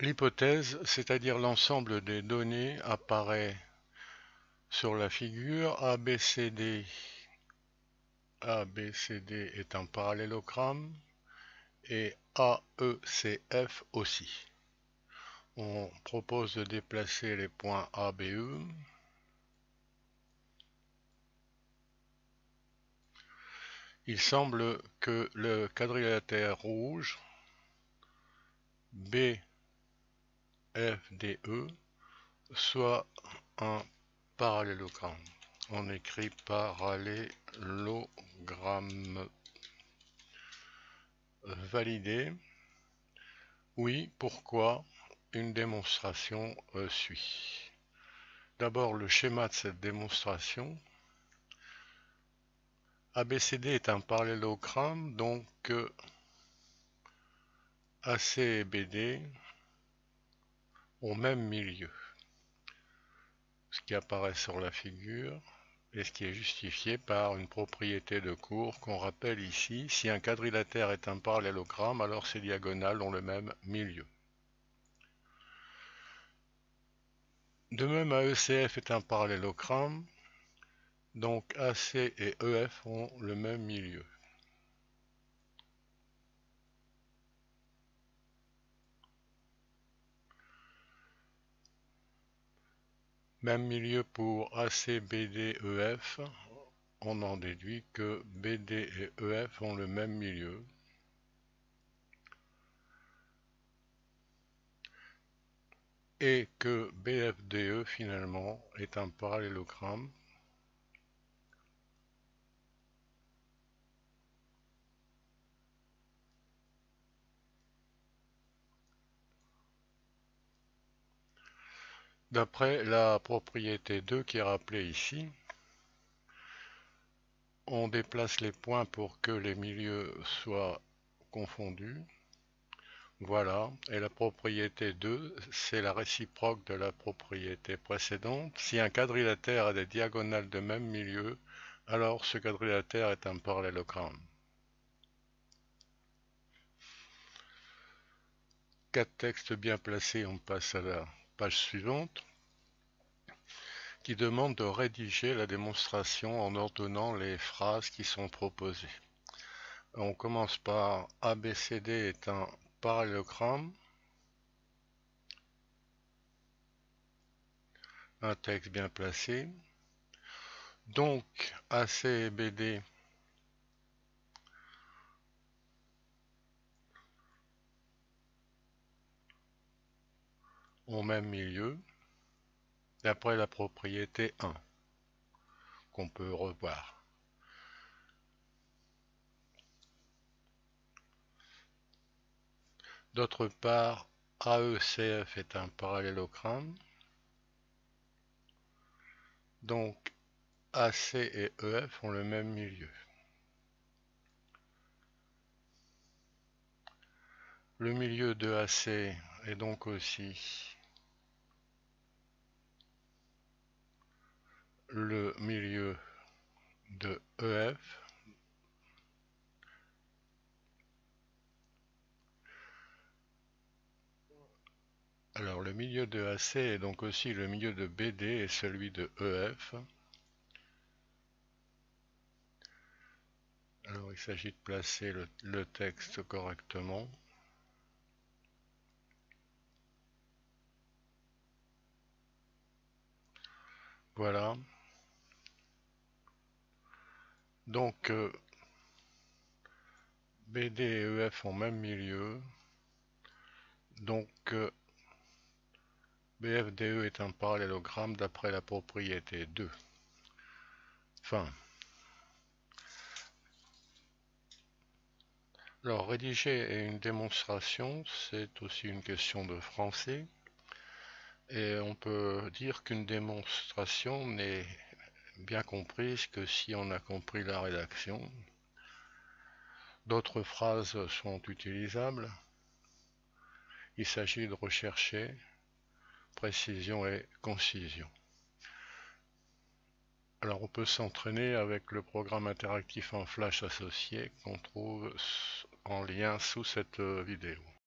L'hypothèse, c'est-à-dire l'ensemble des données, apparaît sur la figure. ABCD est un parallélogramme et AECF aussi. On propose de déplacer les points A, B, E. Il semble que le quadrilatère rouge BFDE soit un parallélogramme. On écrit parallélogramme. Validé. Oui, pourquoi? Une démonstration suit. D'abord, le schéma de cette démonstration. ABCD est un parallélogramme, donc AC et BD au même milieu. Ce qui apparaît sur la figure et ce qui est justifié par une propriété de cours qu'on rappelle ici. Si un quadrilatère est un parallélogramme, alors ses diagonales ont le même milieu. De même, AECF est un parallélogramme, donc AC et EF ont le même milieu. Même milieu pour AC, BD, EF. On en déduit que BD et EF ont le même milieu. Et que BFDE finalement est un parallélogramme. D'après la propriété 2 qui est rappelée ici, on déplace les points pour que les milieux soient confondus. Voilà, et la propriété 2, c'est la réciproque de la propriété précédente. Si un quadrilatère a des diagonales de même milieu, alors ce quadrilatère est un parallélogramme. 4 textes bien placés, on passe à la page suivante, qui demande de rédiger la démonstration en ordonnant les phrases qui sont proposées. On commence par ABCD est un parallélogramme. Un texte bien placé. Donc, AC et BD au même milieu, d'après la propriété 1, qu'on peut revoir. D'autre part, AECF est un parallélogramme. Donc, AC et EF ont le même milieu. Le milieu de AC est donc aussi le milieu de EF. Alors le milieu de AC est donc aussi le milieu de BD et celui de EF. Alors il s'agit de placer le texte correctement. Voilà. Donc BD et EF ont même milieu. Donc BFDE est un parallélogramme d'après la propriété 2. Fin. Alors rédiger une démonstration, c'est aussi une question de français. Et on peut dire qu'une démonstration n'est bien comprise que si on a compris la rédaction. D'autres phrases sont utilisables. Il s'agit de rechercher précision et concision. Alors on peut s'entraîner avec le programme interactif en Flash associé qu'on trouve en lien sous cette vidéo.